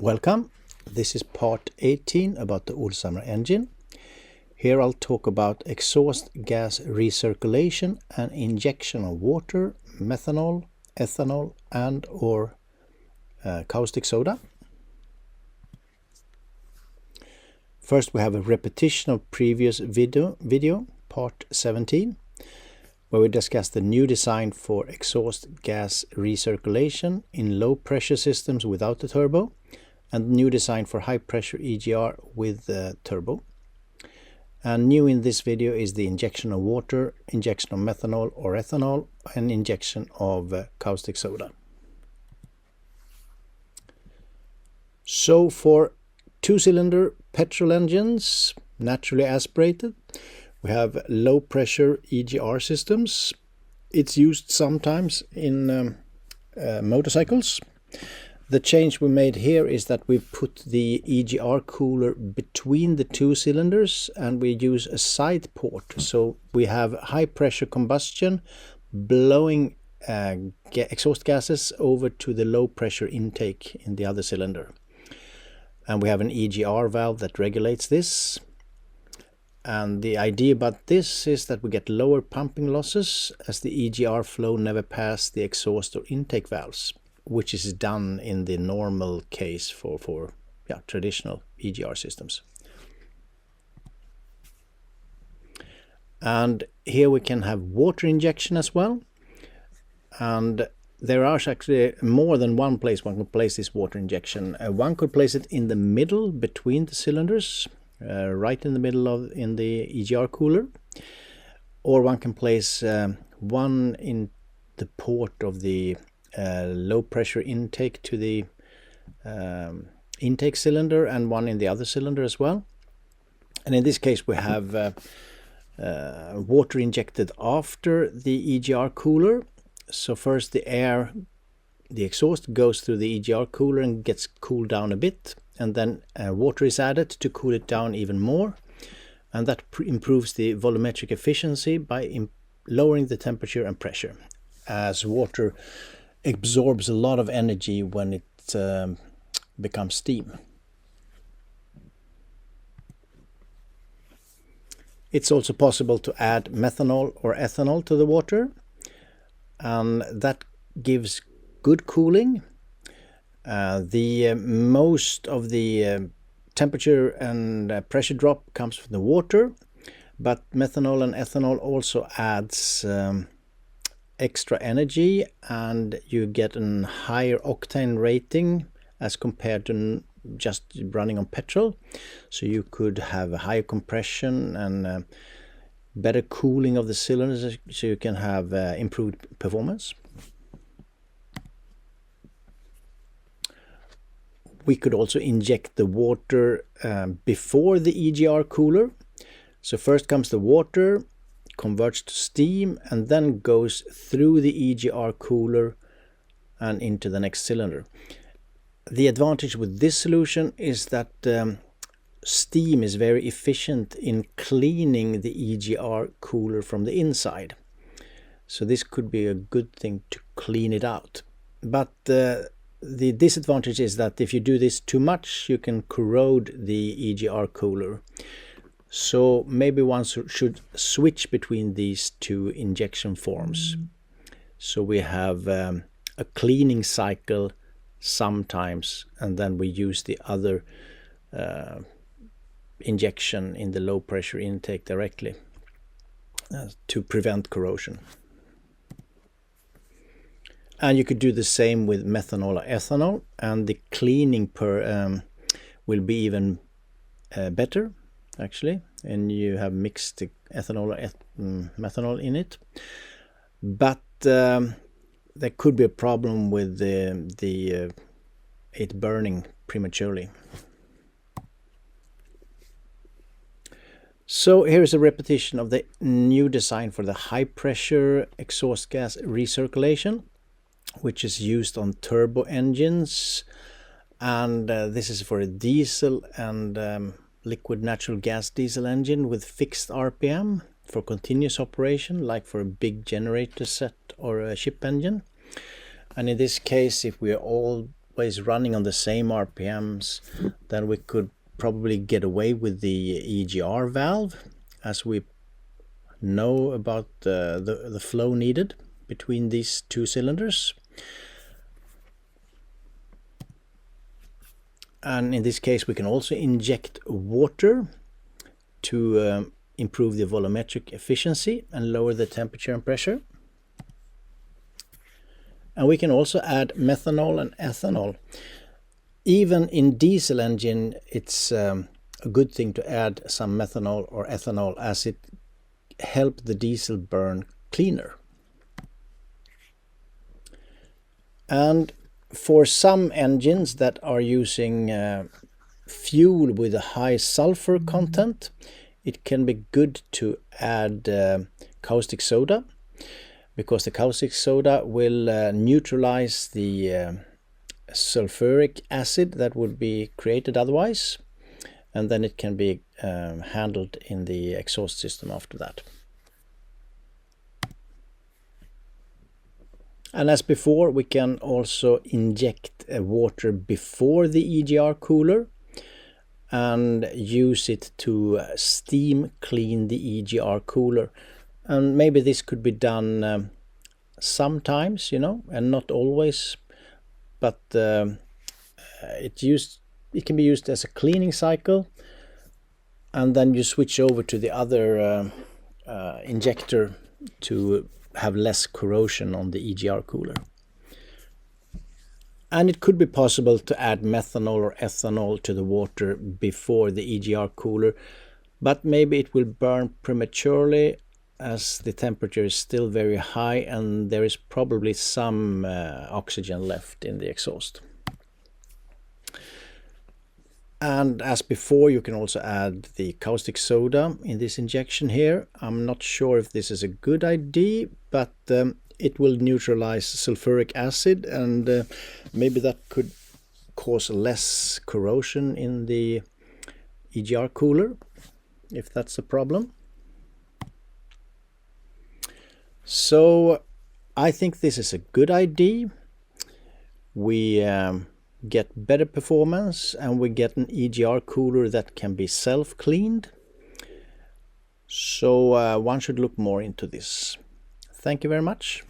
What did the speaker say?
Welcome. This is part 18 about the Olshammar engine. Here I'll talk about exhaust gas recirculation and injection of water, methanol, ethanol and or caustic soda. First we have a repetition of previous video, part 17, where we discussed the new design for exhaust gas recirculation in low pressure systems without the turbo, and new design for high pressure EGR with the turbo. And new in this video is the injection of water, injection of methanol or ethanol, and injection of caustic soda. So for two-cylinder petrol engines, naturally aspirated, we have low pressure EGR systems. It's used sometimes in motorcycles. The change we made here is that we put the EGR cooler between the two cylinders and we use a side port. So we have high pressure combustion blowing exhaust gases over to the low pressure intake in the other cylinder. And we have an EGR valve that regulates this. And the idea about this is that we get lower pumping losses as the EGR flow never passes the exhaust or intake valves, which is done in the normal case for traditional EGR systems. And here we can have water injection as well. And there are actually more than one place one can place this water injection. One could place it in the middle between the cylinders, right in the middle in the EGR cooler, or one can place one in the port of the low pressure intake to the intake cylinder and one in the other cylinder as well. And in this case we have water injected after the EGR cooler. So first the exhaust goes through the EGR cooler and gets cooled down a bit, and then water is added to cool it down even more, and that improves the volumetric efficiency by lowering the temperature and pressure, as water absorbs a lot of energy when it becomes steam. It's also possible to add methanol or ethanol to the water, and that gives good cooling. Most of the temperature and pressure drop comes from the water, but methanol and ethanol also adds extra energy, and you get a higher octane rating as compared to just running on petrol. So you could have a higher compression and better cooling of the cylinders, so you can have improved performance. We could also inject the water before the EGR cooler. So first comes the water, converts to steam, and then goes through the EGR cooler and into the next cylinder. The advantage with this solution is that steam is very efficient in cleaning the EGR cooler from the inside. So this could be a good thing to clean it out. But the disadvantage is that if you do this too much, you can corrode the EGR cooler. So maybe one should switch between these two injection forms. So we have a cleaning cycle sometimes, and then we use the other injection in the low pressure intake directly to prevent corrosion. And you could do the same with methanol or ethanol, and the cleaning will be even better actually, and you have mixed ethanol or methanol in it. But there could be a problem with it burning prematurely. So here's a repetition of the new design for the high pressure exhaust gas recirculation, which is used on turbo engines, and this is for a diesel and liquid natural gas diesel engine with fixed RPM for continuous operation, like for a big generator set or a ship engine. And in this case, if we are all always running on the same RPMs, then we could probably get away with the EGR valve, as we know about the flow needed between these two cylinders. And in this case we can also inject water to improve the volumetric efficiency and lower the temperature and pressure. And we can also add methanol and ethanol. Even in diesel engine, it's a good thing to add some methanol or ethanol, as it helps the diesel burn cleaner. And for some engines that are using fuel with a high sulfur content, it can be good to add caustic soda, because the caustic soda will neutralize the sulfuric acid that would be created otherwise, and then it can be handled in the exhaust system after that. And as before, we can also inject water before the EGR cooler and use it to steam clean the EGR cooler. And maybe this could be done sometimes, and not always, but it can be used as a cleaning cycle, and then you switch over to the other injector to have less corrosion on the EGR cooler. And it could be possible to add methanol or ethanol to the water before the EGR cooler, but maybe it will burn prematurely, as the temperature is still very high and there is probably some oxygen left in the exhaust. And as before, you can also add the caustic soda in this injection here. I'm not sure if this is a good idea, but it will neutralize sulfuric acid, and maybe that could cause less corrosion in the EGR cooler, if that's a problem. So I think this is a good idea. We get better performance, and we get an EGR cooler that can be self-cleaned. So one should look more into this. Thank you very much.